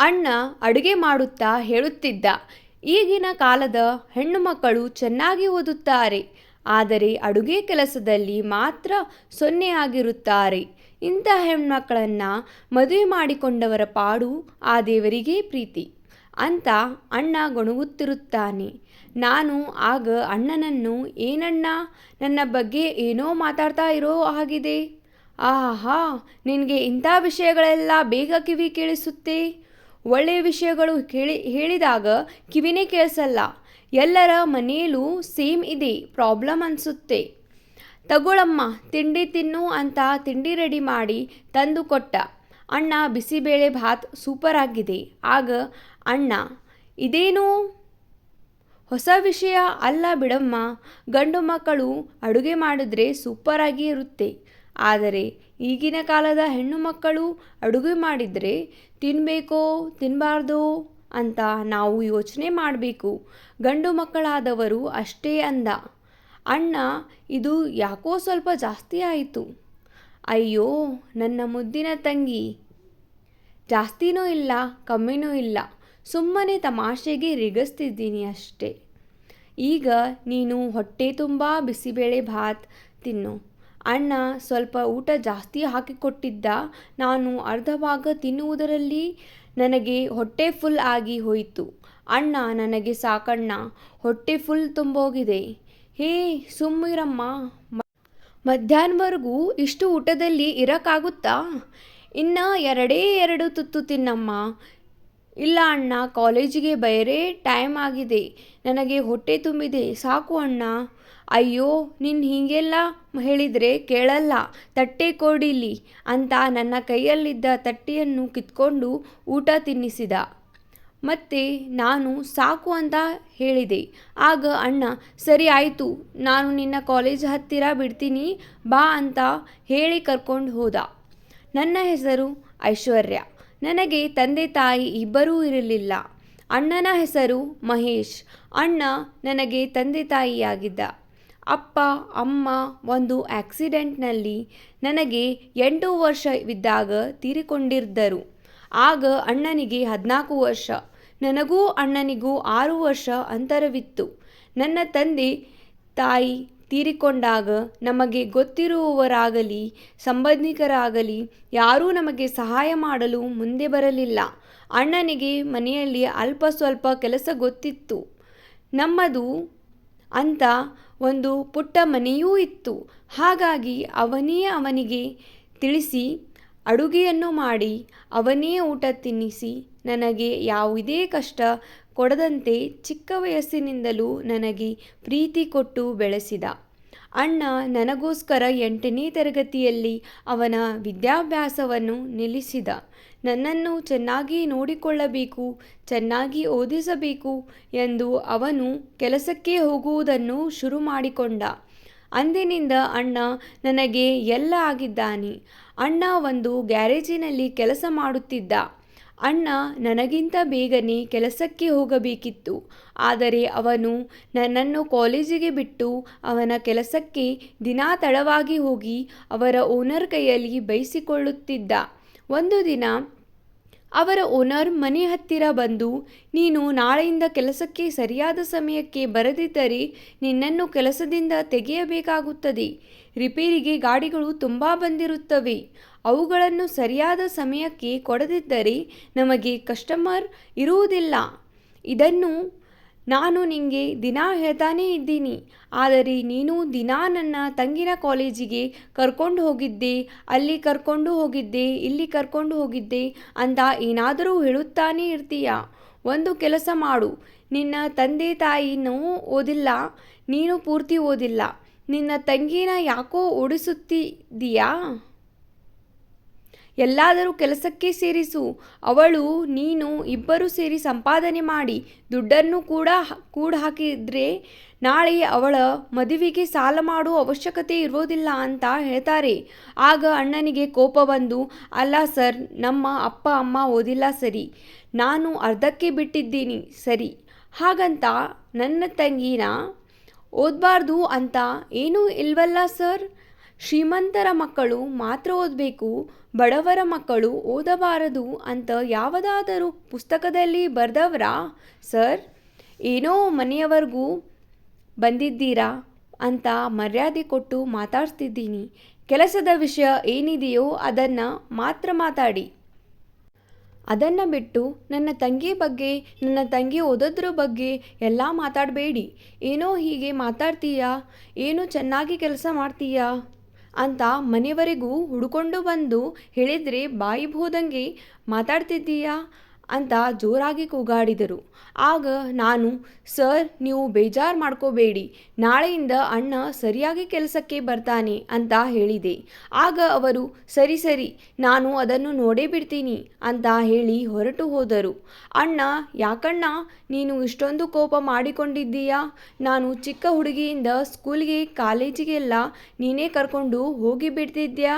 ಅಣ್ಣ ಅಡುಗೆ ಮಾಡುತ್ತಾ ಹೇಳುತ್ತಿದ್ದ, ಈಗಿನ ಕಾಲದ ಹೆಣ್ಣು ಮಕ್ಕಳು ಚೆನ್ನಾಗಿ ಓದುತ್ತಾರೆ, ಆದರೆ ಅಡುಗೆ ಕೆಲಸದಲ್ಲಿ ಮಾತ್ರ ಸೊನ್ನೆಯಾಗಿರುತ್ತಾರೆ. ಇಂಥ ಹೆಣ್ಮಕ್ಕಳನ್ನು ಮದುವೆ ಮಾಡಿಕೊಂಡವರ ಪಾಡು ಆ ದೇವರಿಗೇ ಪ್ರೀತಿ ಅಂತ ಅಣ್ಣ ಗೊಣಗುತ್ತಿರುತ್ತಾನೆ. ನಾನು ಆಗ ಅಣ್ಣನನ್ನು, ಏನಣ್ಣ, ನನ್ನ ಬಗ್ಗೆ ಏನೋ ಮಾತಾಡ್ತಾ ಇರೋ ಹಾಗಿದೆ. ಆಹಾ, ನಿನಗೆ ಇಂಥ ವಿಷಯಗಳೆಲ್ಲ ಬೇಗ ಕಿವಿ ಕೇಳಿಸುತ್ತೆ. ಒಳ್ಳೆಯ ವಿಷಯಗಳು ಹೇಳಿದಾಗ ಕಿವಿನೇ ಕೇಳಿಸಲ್ಲ. ಎಲ್ಲರ ಮನೆಯಲ್ಲೂ ಸೇಮ್ ಇದೆ ಪ್ರಾಬ್ಲಮ್ ಅನಿಸುತ್ತೆ. ತಗೊಳಮ್ಮ, ತಿಂಡಿ ತಿನ್ನು ಅಂತ ತಿಂಡಿ ರೆಡಿ ಮಾಡಿ ತಂದು ಕೊಟ್ಟ. ಅಣ್ಣ, ಬಿಸಿಬೇಳೆ ಭಾತ್ ಸೂಪರ್ ಆಗಿದೆ. ಆಗ ಅಣ್ಣ, ಇದೇನು ಹೊಸ ವಿಷಯ ಅಲ್ಲ ಬಿಡಮ್ಮ, ಗಂಡು ಮಕ್ಕಳು ಅಡುಗೆ ಮಾಡಿದ್ರೆ ಸೂಪರಾಗಿ ಇರುತ್ತೆ, ಆದರೆ ಈಗಿನ ಕಾಲದ ಹೆಣ್ಣು ಮಕ್ಕಳು ಅಡುಗೆ ಮಾಡಿದರೆ ತಿನ್ನಬೇಕೋ ತಿನ್ನಬಾರ್ದೋ ಅಂತ ನಾವು ಯೋಚನೆ ಮಾಡಬೇಕು. ಗಂಡು ಮಕ್ಕಳಾದವರು ಅಷ್ಟೇ ಅಂದ. ಅಣ್ಣ, ಇದು ಯಾಕೋ ಸ್ವಲ್ಪ ಜಾಸ್ತಿ ಆಯಿತು. ಅಯ್ಯೋ ನನ್ನ ಮುದ್ದಿನ ತಂಗಿ, ಜಾಸ್ತಿನೂ ಇಲ್ಲ ಕಮ್ಮಿನೂ ಇಲ್ಲ, ಸುಮ್ಮನೆ ತಮಾಷೆಗೆ ರಿಗಿಸ್ತಿದ್ದೀನಿ ಅಷ್ಟೇ. ಈಗ ನೀನು ಹೊಟ್ಟೆ ತುಂಬ ಬಿಸಿಬೇಳೆ ಭಾತ್ ತಿನ್ನು. ಅಣ್ಣ ಸ್ವಲ್ಪ ಊಟ ಜಾಸ್ತಿ ಹಾಕಿಕೊಟ್ಟಿದ್ದ. ನಾನು ಅರ್ಧ ಭಾಗ ತಿನ್ನುವುದರಲ್ಲಿ ನನಗೆ ಹೊಟ್ಟೆ ಫುಲ್ ಆಗಿ ಹೋಯಿತು. ಅಣ್ಣ, ನನಗೆ ಸಾಕಣ್ಣ, ಹೊಟ್ಟೆ ಫುಲ್ ತುಂಬೋಗಿದೆ. ಹೇ ಸುಮ್ಮಿರಮ್ಮ, ಮಧ್ಯಾಹ್ನವರೆಗೂ ಇಷ್ಟು ಊಟದಲ್ಲಿ ಇರೋಕ್ಕಾಗುತ್ತಾ? ಇನ್ನು ಎರಡು ತುತ್ತು ತಿನ್ನಮ್ಮ. ಇಲ್ಲ ಅಣ್ಣ, ಕಾಲೇಜಿಗೆ ಬೇರೆ ಟೈಮ್ ಆಗಿದೆ, ನನಗೆ ಹೊಟ್ಟೆ ತುಂಬಿದೆ, ಸಾಕು ಅಣ್ಣ. ಅಯ್ಯೋ, ನೀನು ಹೀಗೆಲ್ಲ ಹೇಳಿದರೆ ಕೇಳಲ್ಲ, ತಟ್ಟೆ ಕೊಡಿಲಿ ಅಂತ ನನ್ನ ಕೈಯಲ್ಲಿದ್ದ ತಟ್ಟೆಯನ್ನು ಕಿತ್ಕೊಂಡು ಊಟ ತಿನ್ನಿಸಿದ. ಮತ್ತೆ ನಾನು ಸಾಕು ಅಂತ ಹೇಳಿದೆ. ಆಗ ಅಣ್ಣ, ಸರಿ ಆಯಿತು, ನಾನು ನಿನ್ನ ಕಾಲೇಜ್ ಹತ್ತಿರ ಬಿಡ್ತೀನಿ ಬಾ ಅಂತ ಹೇಳಿ ಕರ್ಕೊಂಡು ಹೋದ. ನನ್ನ ಹೆಸರು ಐಶ್ವರ್ಯ. ನನಗೆ ತಂದೆ ತಾಯಿ ಇಬ್ಬರೂ ಇರಲಿಲ್ಲ. ಅಣ್ಣನ ಹೆಸರು ಮಹೇಶ್. ಅಣ್ಣ ನನಗೆ ತಂದೆ ತಾಯಿಯಾಗಿದ್ದ. ಅಪ್ಪ ಅಮ್ಮ ಒಂದು ಆಕ್ಸಿಡೆಂಟ್ನಲ್ಲಿ ನನಗೆ 8 ವರ್ಷವಿದ್ದಾಗ ತೀರಿಕೊಂಡಿದ್ದರು. ಆಗ ಅಣ್ಣನಿಗೆ 14 ವರ್ಷ, ನನಗೂ ಅಣ್ಣನಿಗೂ 6 ವರ್ಷ ಅಂತರವಿತ್ತು. ನನ್ನ ತಂದೆ ತಾಯಿ ತೀರಿಕೊಂಡಾಗ ನಮಗೆ ಗೊತ್ತಿರುವವರಾಗಲಿ ಸಂಬಂಧಿಕರಾಗಲಿ ಯಾರೂ ನಮಗೆ ಸಹಾಯ ಮಾಡಲು ಮುಂದೆ ಬರಲಿಲ್ಲ. ಅಣ್ಣನಿಗೆ ಮನೆಯಲ್ಲಿ ಅಲ್ಪ ಸ್ವಲ್ಪ ಕೆಲಸ ಗೊತ್ತಿತ್ತು. ನಮ್ಮದು ಅಂತ ಒಂದು ಪುಟ್ಟ ಮನೆಯೂ ಇತ್ತು. ಹಾಗಾಗಿ ಅವನಿಗೆ ತಿಳಿಸಿ ಅಡುಗೆಯನ್ನು ಮಾಡಿ ಅವನೇ ಊಟ ತಿನ್ನಿಸಿ ನನಗೆ ಯಾವುದೇ ಕಷ್ಟ ಕೊಡದಂತೆ ಚಿಕ್ಕ ವಯಸ್ಸಿನಿಂದಲೂ ನನಗೆ ಪ್ರೀತಿ ಕೊಟ್ಟು ಬೆಳೆಸಿದ. ಅಣ್ಣ ನನಗೋಸ್ಕರ 8ನೇ ತರಗತಿಯಲ್ಲಿ ಅವನ ವಿದ್ಯಾಭ್ಯಾಸವನ್ನು ನಿಲ್ಲಿಸಿದ. ನನ್ನನ್ನು ಚೆನ್ನಾಗಿ ನೋಡಿಕೊಳ್ಳಬೇಕು, ಚೆನ್ನಾಗಿ ಓದಿಸಬೇಕು ಎಂದು ಅವನು ಕೆಲಸಕ್ಕೆ ಹೋಗುವುದನ್ನು ಶುರು ಮಾಡಿಕೊಂಡ. ಅಂದಿನಿಂದ ಅಣ್ಣ ನನಗೆ ಎಲ್ಲ ಆಗಿದ್ದಾನೆ. ಅಣ್ಣ ಒಂದು ಗ್ಯಾರೇಜಿನಲ್ಲಿ ಕೆಲಸ ಮಾಡುತ್ತಿದ್ದ. ಅಣ್ಣ ನನಗಿಂತ ಬೇಗನೆ ಕೆಲಸಕ್ಕೆ ಹೋಗಬೇಕಿತ್ತು. ಆದರೆ ಅವನು ನನ್ನನ್ನು ಕಾಲೇಜಿಗೆ ಬಿಟ್ಟು ಅವನ ಕೆಲಸಕ್ಕೆ ದಿನಾ ತಡವಾಗಿ ಹೋಗಿ ಅವರ ಓನರ್ ಕೈಯಲ್ಲಿ ಬೈಸಿಕೊಳ್ಳುತ್ತಿದ್ದ. ಒಂದು ದಿನ ಅವರ ಓನರ್ ಮನೆ ಹತ್ತಿರ ಬಂದು, ನೀನು ನಾಳೆಯಿಂದ ಕೆಲಸಕ್ಕೆ ಸರಿಯಾದ ಸಮಯಕ್ಕೆ ಬರದಿದ್ದರೆ ನಿನ್ನನ್ನು ಕೆಲಸದಿಂದ ತೆಗೆಯಬೇಕಾಗುತ್ತದೆ. ರಿಪೇರಿಗೆ ಗಾಡಿಗಳು ತುಂಬ ಬಂದಿರುತ್ತವೆ. ಅವುಗಳನ್ನು ಸರಿಯಾದ ಸಮಯಕ್ಕೆ ಕೊಡದಿದ್ದರೆ ನಮಗೆ ಕಸ್ಟಮರ್ ಇರುವುದಿಲ್ಲ. ಇದನ್ನು ನಾನು ನಿನಗೆ ದಿನಾ ಹೇಳ್ತಾನೇ ಇದ್ದೀನಿ. ಆದರೆ ನೀನು ದಿನಾ ನನ್ನ ತಂಗಿನ ಕಾಲೇಜಿಗೆ ಕರ್ಕೊಂಡು ಹೋಗಿದ್ದೆ, ಅಲ್ಲಿ ಕರ್ಕೊಂಡು ಹೋಗಿದ್ದೆ, ಇಲ್ಲಿ ಕರ್ಕೊಂಡು ಹೋಗಿದ್ದೆ ಅಂತ ಏನಾದರೂ ಹೇಳುತ್ತಾನೇ ಇರ್ತೀಯ. ಒಂದು ಕೆಲಸ ಮಾಡು, ನಿನ್ನ ತಂದೆ ತಾಯಿನೂ ಓದಿಲ್ಲ, ನೀನು ಪೂರ್ತಿ ಓದಿಲ್ಲ, ನಿನ್ನ ತಂಗಿನ ಯಾಕೋ ಓಡಿಸುತ್ತಿದ್ದೀಯಾ? ಎಲ್ಲಾದರೂ ಕೆಲಸಕ್ಕೆ ಸೇರಿಸು. ಅವಳು ನೀನು ಇಬ್ಬರು ಸೇರಿ ಸಂಪಾದನೆ ಮಾಡಿ ದುಡ್ಡನ್ನು ಕೂಡ ಹಾಕಿದ್ರೆ ನಾಳೆ ಅವಳ ಮದುವೆಗೆ ಸಾಲ ಮಾಡುವ ಅವಶ್ಯಕತೆ ಇರೋದಿಲ್ಲ ಅಂತ ಹೇಳ್ತಾರೆ. ಆಗ ಅಣ್ಣನಿಗೆ ಕೋಪ ಬಂದು, ಅಲ್ಲ ಸರ್, ನಮ್ಮ ಅಪ್ಪ ಅಮ್ಮ ಓದಿಲ್ಲ ಸರಿ, ನಾನು ಅರ್ಧಕ್ಕೆ ಬಿಟ್ಟಿದ್ದೀನಿ ಸರಿ, ಹಾಗಂತ ನನ್ನ ತಂಗಿನ ಓದಬಾರ್ದು ಅಂತ ಏನೂ ಇಲ್ವಲ್ಲ ಸರ್. ಶ್ರೀಮಂತರ ಮಕ್ಕಳು ಮಾತ್ರ ಓದಬೇಕು, ಬಡವರ ಮಕ್ಕಳು ಓದಬಾರದು ಅಂತ ಯಾವುದಾದರೂ ಪುಸ್ತಕದಲ್ಲಿ ಬರ್ದವ್ರಾ ಸರ್? ಏನೋ ಮನೆಯವರೆಗೂ ಬಂದಿದ್ದೀರಾ ಅಂತ ಮರ್ಯಾದೆ ಕೊಟ್ಟು ಮಾತಾಡ್ತಿದ್ದೀನಿ. ಕೆಲಸದ ವಿಷಯ ಏನಿದೆಯೋ ಅದನ್ನು ಮಾತ್ರ ಮಾತಾಡಿ. ಅದನ್ನು ಬಿಟ್ಟು ನನ್ನ ತಂಗಿ ಬಗ್ಗೆ, ನನ್ನ ತಂಗಿ ಓದೋದ್ರ ಬಗ್ಗೆ ಎಲ್ಲ ಮಾತಾಡಬೇಡಿ. ಏನೋ ಹೀಗೆ ಮಾತಾಡ್ತೀಯಾ, ಏನೋ ಚೆನ್ನಾಗಿ ಕೆಲಸ ಮಾಡ್ತೀಯಾ ಅಂತ ಮನೆಯವರೆಗೂ ಹುಡ್ಕೊಂಡು ಬಂದು ಹೇಳಿದರೆ ಬಾಯಿ ಬೋದಂಗೆ ಮಾತಾಡ್ತಿದ್ದೀಯಾ ಅಂತ ಜೋರಾಗಿ ಕೂಗಾಡಿದರು. ಆಗ ನಾನು, ಸರ್ ನೀವು ಬೇಜಾರು ಮಾಡ್ಕೋಬೇಡಿ, ನಾಳೆಯಿಂದ ಅಣ್ಣ ಸರಿಯಾಗಿ ಕೆಲಸಕ್ಕೆ ಬರ್ತಾನೆ ಅಂತ ಹೇಳಿದೆ. ಆಗ ಅವರು, ಸರಿ ಸರಿ ನಾನು ಅದನ್ನು ನೋಡೇ ಬಿಡ್ತೀನಿ ಅಂತ ಹೇಳಿ ಹೊರಟು ಹೋದರು. ಅಣ್ಣ, ಯಾಕಣ್ಣ ನೀನು ಇಷ್ಟೊಂದು ಕೋಪ ಮಾಡಿಕೊಂಡಿದ್ದೀಯಾ? ನಾನು ಚಿಕ್ಕ ಹುಡುಗಿಯಿಂದ ಸ್ಕೂಲ್ಗೆ ಕಾಲೇಜಿಗೆಲ್ಲ ನೀನೇ ಕರ್ಕೊಂಡು ಹೋಗಿಬಿಡ್ತಿದ್ಯಾ?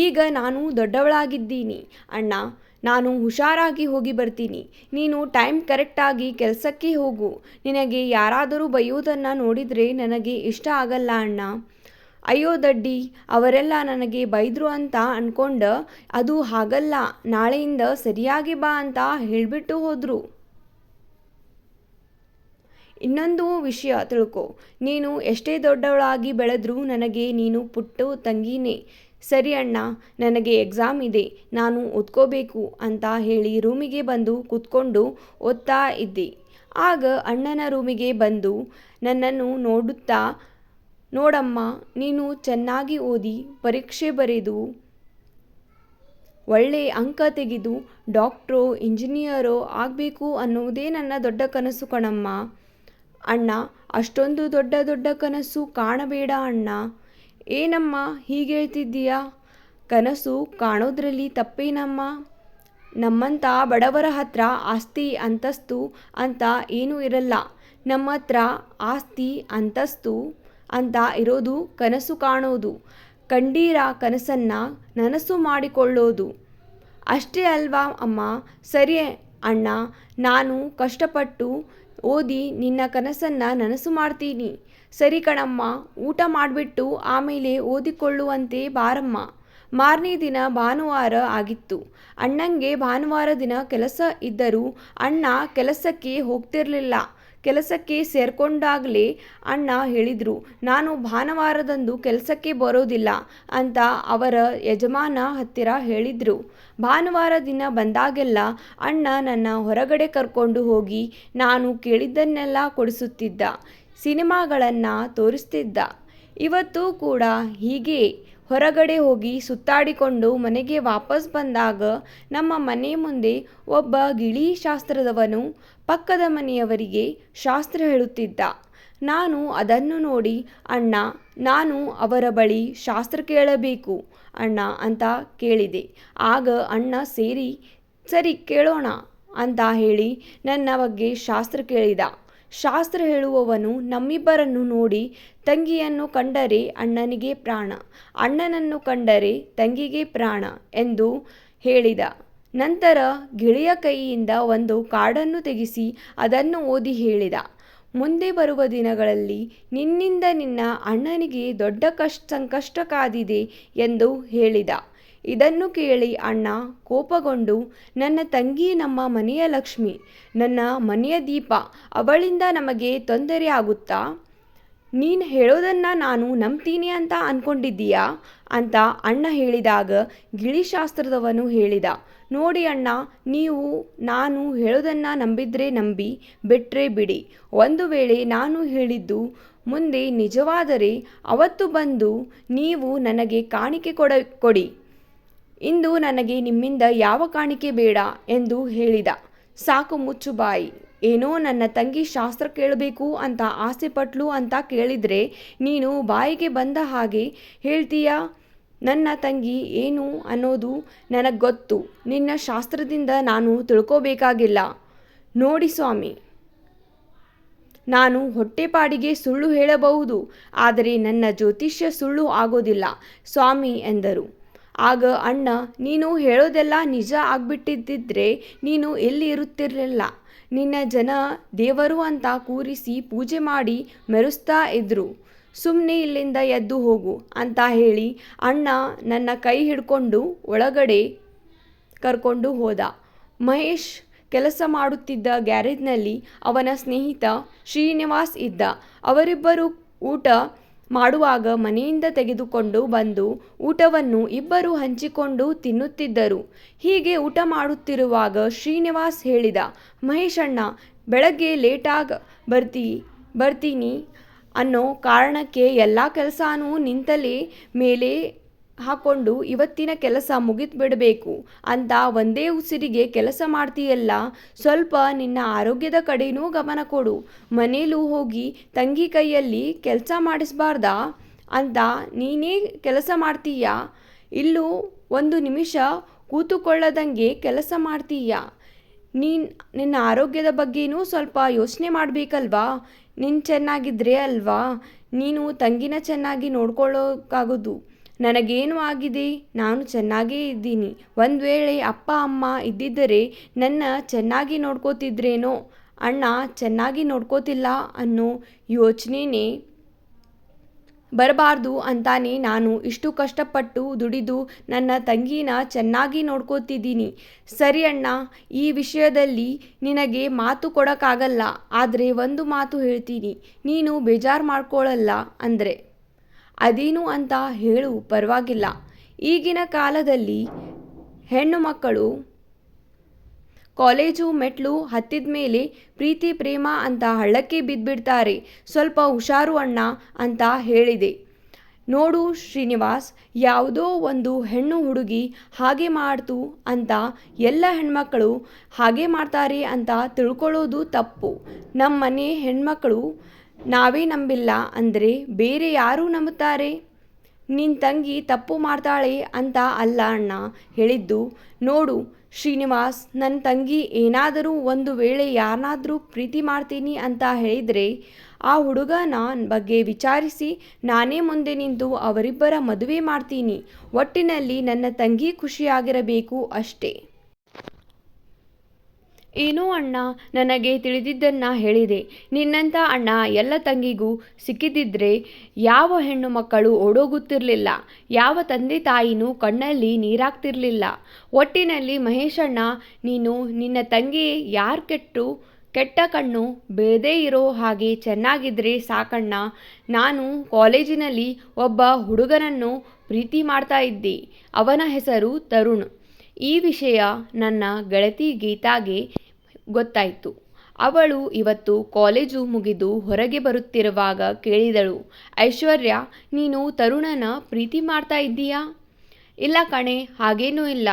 ಈಗ ನಾನು ದೊಡ್ಡವಳಾಗಿದ್ದೀನಿ ಅಣ್ಣ, ನಾನು ಹುಷಾರಾಗಿ ಹೋಗಿ ಬರ್ತೀನಿ. ನೀನು ಟೈಮ್ ಕರೆಕ್ಟಾಗಿ ಕೆಲಸಕ್ಕೆ ಹೋಗು. ನಿನಗೆ ಯಾರಾದರೂ ಬೈಯೋದನ್ನು ನೋಡಿದರೆ ನನಗೆ ಇಷ್ಟ ಆಗಲ್ಲ ಅಣ್ಣ. ಅಯ್ಯೋ ದಡ್ಡಿ, ಅವರೆಲ್ಲ ನನಗೆ ಬೈದರು ಅಂತ ಅಂದ್ಕೊಂಡ, ಅದು ಹಾಗಲ್ಲ, ನಾಳೆಯಿಂದ ಸರಿಯಾಗಿ ಬಾ ಅಂತ ಹೇಳಿಬಿಟ್ಟು ಹೋದರು. ಇನ್ನೊಂದು ವಿಷಯ ತಿಳ್ಕೊ, ನೀನು ಎಷ್ಟೇ ದೊಡ್ಡವಳಾಗಿ ಬೆಳೆದ್ರೂ ನನಗೆ ನೀನು ಪುಟ್ಟ ತಂಗಿನೇ. ಸರಿ ಅಣ್ಣ, ನನಗೆ ಎಕ್ಸಾಮ್ ಇದೆ, ನಾನು ಓದ್ಕೋಬೇಕು ಅಂತ ಹೇಳಿ ರೂಮಿಗೆ ಬಂದು ಕೂತ್ಕೊಂಡು ಓದ್ತಾ ಇದ್ದೆ. ಆಗ ಅಣ್ಣನ ರೂಮಿಗೆ ಬಂದು ನನ್ನನ್ನು ನೋಡುತ್ತಾ, ನೋಡಮ್ಮ, ನೀನು ಚೆನ್ನಾಗಿ ಓದಿ ಪರೀಕ್ಷೆ ಬರೆದು ಒಳ್ಳೆ ಅಂಕ ತೆಗೆದು ಡಾಕ್ಟ್ರೋ ಇಂಜಿನಿಯರೋ ಆಗಬೇಕು ಅನ್ನೋದೇ ನನ್ನ ದೊಡ್ಡ ಕನಸು ಕಣಮ್ಮ. ಅಣ್ಣ, ಅಷ್ಟೊಂದು ದೊಡ್ಡ ದೊಡ್ಡ ಕನಸು ಕಾಣಬೇಡ ಅಣ್ಣ. ಏನಮ್ಮ ಹೀಗೆ ಹೇಳ್ತಿದ್ದೀಯಾ? ಕನಸು ಕಾಣೋದ್ರಲ್ಲಿ ತಪ್ಪೇನಮ್ಮ? ನಮ್ಮಂಥ ಬಡವರ ಹತ್ರ ಆಸ್ತಿ ಅಂತಸ್ತು ಅಂತ ಏನೂ ಇರಲ್ಲ. ನಮ್ಮ ಹತ್ರ ಆಸ್ತಿ ಅಂತಸ್ತು ಅಂತ ಇರೋದು ಕನಸು ಕಾಣೋದು, ಕಂಡೀರ ಕನಸನ್ನು ನನಸು ಮಾಡಿಕೊಳ್ಳೋದು ಅಷ್ಟೇ ಅಲ್ವಾ ಅಮ್ಮ? ಸರಿ ಅಣ್ಣ, ನಾನು ಕಷ್ಟಪಟ್ಟು ಓದಿ ನಿನ್ನ ಕನಸನ್ನು ನನಸು ಮಾಡ್ತೀನಿ. ಸರಿ ಕಣಮ್ಮ, ಊಟ ಮಾಡಿಬಿಟ್ಟು ಆಮೇಲೆ ಓದಿಕೊಳ್ಳುವಂತೆ ಬಾರಮ್ಮ. ಮಾರನೇ ದಿನ ಭಾನುವಾರ ಆಗಿತ್ತು. ಅಣ್ಣಂಗೆ ಭಾನುವಾರ ದಿನ ಕೆಲಸ ಇದ್ದರೂ ಅಣ್ಣ ಕೆಲಸಕ್ಕೆ ಹೋಗ್ತಿರಲಿಲ್ಲ. ಕೆಲಸಕ್ಕೆ ಸೇರ್ಕೊಂಡಾಗಲೇ ಅಣ್ಣ ಹೇಳಿದರು, ನಾನು ಭಾನುವಾರದಂದು ಕೆಲಸಕ್ಕೆ ಬರೋದಿಲ್ಲ ಅಂತ ಅವರ ಯಜಮಾನ ಹತ್ತಿರ ಹೇಳಿದರು. ಭಾನುವಾರ ದಿನ ಬಂದಾಗೆಲ್ಲ ಅಣ್ಣ ನನ್ನ ಹೊರಗಡೆ ಕರ್ಕೊಂಡು ಹೋಗಿ ನಾನು ಕೇಳಿದ್ದನ್ನೆಲ್ಲ ಕೊಡಿಸುತ್ತಿದ್ದ, ಸಿನಿಮಾಗಳನ್ನು ತೋರಿಸ್ತಿದ್ದ. ಇವತ್ತು ಕೂಡ ಹೀಗೆ ಹೊರಗಡೆ ಹೋಗಿ ಸುತ್ತಾಡಿಕೊಂಡು ಮನೆಗೆ ವಾಪಸ್ ಬಂದಾಗ ನಮ್ಮ ಮನೆ ಮುಂದೆ ಒಬ್ಬ ಗಿಳಿ ಶಾಸ್ತ್ರದವನು ಪಕ್ಕದ ಮನೆಯವರಿಗೆ ಶಾಸ್ತ್ರ ಹೇಳುತ್ತಿದ್ದ. ನಾನು ಅದನ್ನು ನೋಡಿ, ಅಣ್ಣ, ನಾನು ಅವರ ಬಳಿ ಶಾಸ್ತ್ರ ಕೇಳಬೇಕು ಅಣ್ಣ ಅಂತ ಕೇಳಿದೆ. ಆಗ ಅಣ್ಣ ಸರಿ ಕೇಳೋಣ ಅಂತ ಹೇಳಿ ನನ್ನ ಬಗ್ಗೆ ಶಾಸ್ತ್ರ ಕೇಳಿದ. ಶಾಸ್ತ್ರ ಹೇಳುವವನು ನಮ್ಮಿಬ್ಬರನ್ನು ನೋಡಿ, ತಂಗಿಯನ್ನು ಕಂಡರೆ ಅಣ್ಣನಿಗೆ ಪ್ರಾಣ, ಅಣ್ಣನನ್ನು ಕಂಡರೆ ತಂಗಿಗೆ ಪ್ರಾಣ ಎಂದು ಹೇಳಿದ. ನಂತರ ಗಿಳಿಯ ಕೈಯಿಂದ ಒಂದು ಕಾರ್ಡನ್ನು ತೆಗೆಸಿ ಅದನ್ನು ಓದಿ ಹೇಳಿದ, ಮುಂದೆ ಬರುವ ದಿನಗಳಲ್ಲಿ ನಿನ್ನಿಂದ ನಿನ್ನ ಅಣ್ಣನಿಗೆ ದೊಡ್ಡ ಸಂಕಷ್ಟ ಕಾದಿದೆ ಎಂದು ಹೇಳಿದ. ಇದನ್ನು ಕೇಳಿ ಅಣ್ಣ ಕೋಪಗೊಂಡು, ನನ್ನ ತಂಗಿ ನಮ್ಮ ಮನೆಯ ಲಕ್ಷ್ಮಿ, ನನ್ನ ಮನೆಯ ದೀಪ, ಅವಳಿಂದ ನಮಗೆ ತೊಂದರೆ ಆಗುತ್ತಾ? ನೀನು ಹೇಳೋದನ್ನು ನಾನು ನಂಬ್ತೀನಿ ಅಂತ ಅಂದ್ಕೊಂಡಿದ್ದೀಯಾ ಅಂತ ಅಣ್ಣ ಹೇಳಿದಾಗ ಗಿಳಿಶಾಸ್ತ್ರದವನು ಹೇಳಿದ, ನೋಡಿ ಅಣ್ಣ, ನೀವು ನಾನು ಹೇಳೋದನ್ನು ನಂಬಿದರೆ ನಂಬಿ, ಬಿಟ್ಟರೆ ಬಿಡಿ. ಒಂದು ವೇಳೆ ನಾನು ಹೇಳಿದ್ದು ಮುಂದೆ ನಿಜವಾದರೆ ಅವತ್ತು ಬಂದು ನೀವು ನನಗೆ ಕಾಣಿಕೆ ಕೊಡಿ. ಇಂದು ನನಗೆ ನಿಮ್ಮಿಂದ ಯಾವ ಕಾಣಿಕೆ ಬೇಡ ಎಂದು ಹೇಳಿದ. ಸಾಕು, ಮುಚ್ಚು ಬಾಯಿ. ಏನೋ ನನ್ನ ತಂಗಿ ಶಾಸ್ತ್ರ ಕೇಳಬೇಕು ಅಂತ ಆಸೆ ಪಟ್ಲು ಅಂತ ಕೇಳಿದರೆ ನೀನು ಬಾಯಿಗೆ ಬಂದ ಹಾಗೆ ಹೇಳ್ತೀಯಾ? ನನ್ನ ತಂಗಿ ಏನು ಅನ್ನೋದು ನನಗೆ ಗೊತ್ತು. ನಿನ್ನ ಶಾಸ್ತ್ರದಿಂದ ನಾನು ತಿಳ್ಕೋಬೇಕಾಗಿಲ್ಲ. ನೋಡಿ ಸ್ವಾಮಿ, ನಾನು ಹೊಟ್ಟೆಪಾಡಿಗೆ ಸುಳ್ಳು ಹೇಳಬಹುದು, ಆದರೆ ನನ್ನ ಜ್ಯೋತಿಷ್ಯ ಸುಳ್ಳು ಆಗೋದಿಲ್ಲ ಸ್ವಾಮಿ ಎಂದರು. ಆಗ ಅಣ್ಣ, ನೀನು ಹೇಳೋದೆಲ್ಲ ನಿಜ ಆಗ್ಬಿಟ್ಟಿದ್ದಿದ್ರೆ ನೀನು ಎಲ್ಲಿ ಇರುತ್ತಿರಲಿಲ್ಲ. ನಿನ್ನ ಜನ ದೇವರು ಅಂತ ಕೂರಿಸಿ ಪೂಜೆ ಮಾಡಿ ಮೆರೆಸ್ತಾ ಇದ್ರು. ಸುಮ್ಮನೆ ಇಲ್ಲಿಂದ ಎದ್ದು ಹೋಗು ಅಂತ ಹೇಳಿ ಅಣ್ಣ ನನ್ನ ಕೈ ಹಿಡ್ಕೊಂಡು ಒಳಗಡೆ ಕರ್ಕೊಂಡು ಹೋದ. ಮಹೇಶ್ ಕೆಲಸ ಮಾಡುತ್ತಿದ್ದ ಗ್ಯಾರೇಜ್ನಲ್ಲಿ ಅವನ ಸ್ನೇಹಿತ ಶ್ರೀನಿವಾಸ್ ಇದ್ದ. ಅವರಿಬ್ಬರು ಊಟ ಮಾಡುವಾಗ ಮನೆಯಿಂದ ತೆಗೆದುಕೊಂಡು ಬಂದು ಊಟವನ್ನು ಇಬ್ಬರು ಹಂಚಿಕೊಂಡು ತಿನ್ನುತ್ತಿದ್ದರು. ಹೀಗೆ ಊಟ ಮಾಡುತ್ತಿರುವಾಗ ಶ್ರೀನಿವಾಸ್ ಹೇಳಿದ, ಮಹೇಶ್ ಅಣ್ಣ, ಬೆಳಗ್ಗೆ ಲೇಟಾಗಿ ಬರ್ತೀನಿ ಅನ್ನೋ ಕಾರಣಕ್ಕೆ ಎಲ್ಲ ಕೆಲಸನೂ ನಿಂತಲೇ ಮೇಲೆ ಹಾಕೊಂಡು ಇವತ್ತಿನ ಕೆಲಸ ಮುಗಿದ್ಬಿಡಬೇಕು ಅಂತ ಒಂದೇ ಉಸಿರಿಗೆ ಕೆಲಸ ಮಾಡ್ತೀಯಲ್ಲ, ಸ್ವಲ್ಪ ನಿನ್ನ ಆರೋಗ್ಯದ ಕಡೆನೂ ಗಮನ ಕೊಡು. ಮನೇಲೂ ಹೋಗಿ ತಂಗಿ ಕೈಯಲ್ಲಿ ಕೆಲಸ ಮಾಡಿಸ್ಬಾರ್ದಾ ಅಂತ ನೀನೇ ಕೆಲಸ ಮಾಡ್ತೀಯ, ಇಲ್ಲೂ ಒಂದು ನಿಮಿಷ ಕೂತುಕೊಳ್ಳದಂಗೆ ಕೆಲಸ ಮಾಡ್ತೀಯ. ನಿನ್ನ ಆರೋಗ್ಯದ ಬಗ್ಗೆನೂ ಸ್ವಲ್ಪ ಯೋಚನೆ ಮಾಡಬೇಕಲ್ವಾ? ನೀನು ಚೆನ್ನಾಗಿದ್ರೆ ಅಲ್ವಾ ನೀನು ತಂಗಿನ ಚೆನ್ನಾಗಿ ನೋಡ್ಕೊಳ್ಳೋಕ್ಕಾಗೋದು. ನನಗೇನು ಆಗಿದೆ, ನಾನು ಚೆನ್ನಾಗೇ ಇದ್ದೀನಿ. ಒಂದು ವೇಳೆ ಅಪ್ಪ ಅಮ್ಮ ಇದ್ದಿದ್ದರೆ ನನ್ನ ಚೆನ್ನಾಗಿ ನೋಡ್ಕೋತಿದ್ರೇನೋ. ಅಣ್ಣ ಚೆನ್ನಾಗಿ ನೋಡ್ಕೋತಿಲ್ಲ ಅನ್ನೋ ಯೋಚನೆನೇ ಬರಬಾರ್ದು ಅಂತಾನೆ ನಾನು ಇಷ್ಟು ಕಷ್ಟಪಟ್ಟು ದುಡಿದು ನನ್ನ ತಂಗಿನ ಚೆನ್ನಾಗಿ ನೋಡ್ಕೋತಿದ್ದೀನಿ. ಸರಿ ಅಣ್ಣ, ಈ ವಿಷಯದಲ್ಲಿ ನಿನಗೆ ಮಾತು ಕೊಡೋಕ್ಕಾಗಲ್ಲ. ಆದರೆ ಒಂದು ಮಾತು ಹೇಳ್ತೀನಿ, ನೀನು ಬೇಜಾರು ಮಾಡ್ಕೊಳ್ಳಲ್ಲ ಅಂದರೆ. ಅದೇನು ಅಂತ ಹೇಳು, ಪರವಾಗಿಲ್ಲ. ಈಗಿನ ಕಾಲದಲ್ಲಿ ಹೆಣ್ಣು ಮಕ್ಕಳು ಕಾಲೇಜು ಮೆಟ್ಲು ಹತ್ತಿದ ಮೇಲೆ ಪ್ರೀತಿ ಪ್ರೇಮ ಅಂತ ಹಳ್ಳಕ್ಕೆ ಬಿದ್ದುಬಿಡ್ತಾರೆ. ಸ್ವಲ್ಪ ಹುಷಾರು ಅಣ್ಣ ಅಂತ ಹೇಳಿದೆ. ನೋಡು ಶ್ರೀನಿವಾಸ್, ಯಾವುದೋ ಒಂದು ಹೆಣ್ಣು ಹುಡುಗಿ ಹಾಗೆ ಮಾಡ್ತು ಅಂತ ಎಲ್ಲ ಹೆಣ್ಮಕ್ಕಳು ಹಾಗೆ ಮಾಡ್ತಾರೆ ಅಂತ ತಿಳ್ಕೊಳ್ಳೋದು ತಪ್ಪು. ನಮ್ಮ ಮನೆ ಹೆಣ್ಮಕ್ಕಳು ನಾವೇ ನಂಬಿಲ್ಲ ಅಂದರೆ ಬೇರೆ ಯಾರು ನಂಬುತ್ತಾರೆ? ನಿನ್ನ ತಂಗಿ ತಪ್ಪು ಮಾಡ್ತಾಳೆ ಅಂತ ಅಲ್ಲ ಅಣ್ಣ ಹೇಳಿದ್ದು. ನೋಡು ಶ್ರೀನಿವಾಸ್, ನನ್ನ ತಂಗಿ ಏನಾದರೂ ಒಂದು ವೇಳೆ ಯಾರನ್ನಾದರೂ ಪ್ರೀತಿ ಮಾಡ್ತೀನಿ ಅಂತ ಹೇಳಿದರೆ ಆ ಹುಡುಗನ ಬಗ್ಗೆ ವಿಚಾರಿಸಿ ನಾನೇ ಮುಂದೆ ನಿಂತು ಅವರಿಬ್ಬರ ಮದುವೆ ಮಾಡ್ತೀನಿ. ಒಟ್ಟಿನಲ್ಲಿ ನನ್ನ ತಂಗಿ ಖುಷಿಯಾಗಿರಬೇಕು ಅಷ್ಟೇ. ಏನೋ ಅಣ್ಣ, ನನಗೆ ತಿಳಿದಿದ್ದನ್ನು ಹೇಳಿದೆ. ನಿನ್ನಂಥ ಅಣ್ಣ ಎಲ್ಲ ತಂಗಿಗೂ ಸಿಕ್ಕಿದ್ದಿದ್ರೆ ಯಾವ ಹೆಣ್ಣು ಮಕ್ಕಳು ಓಡೋಗುತ್ತಿರಲಿಲ್ಲ, ಯಾವ ತಂದೆ ತಾಯಿನೂ ಕಣ್ಣಲ್ಲಿ ನೀರಾಗ್ತಿರಲಿಲ್ಲ. ಒಟ್ಟಿನಲ್ಲಿ ಮಹೇಶಣ್ಣ, ನೀನು ನಿನ್ನ ತಂಗಿ ಯಾರು ಕೆಟ್ಟ ಕಣ್ಣು ಬೀಳದೇ ಇರೋ ಹಾಗೆ ಚೆನ್ನಾಗಿದ್ರೆ ಸಾಕಣ್ಣ. ನಾನು ಕಾಲೇಜಿನಲ್ಲಿ ಒಬ್ಬ ಹುಡುಗನನ್ನು ಪ್ರೀತಿ ಮಾಡ್ತಾ ಇದ್ದೆ. ಅವನ ಹೆಸರು ತರುಣ್. ಈ ವಿಷಯ ನನ್ನ ಗೆಳತಿ ಗೀತಾಗೆ ಗೊತ್ತಾಯಿತು. ಅವಳು ಇವತ್ತು ಕಾಲೇಜು ಮುಗಿದು ಹೊರಗೆ ಬರುತ್ತಿರುವಾಗ ಕೇಳಿದಳು, ಐಶ್ವರ್ಯ, ನೀನು ತರುಣನ ಪ್ರೀತಿ ಮಾಡ್ತಾ ಇದ್ದೀಯಾ? ಇಲ್ಲ ಕಣೆ, ಹಾಗೇನೂ ಇಲ್ಲ.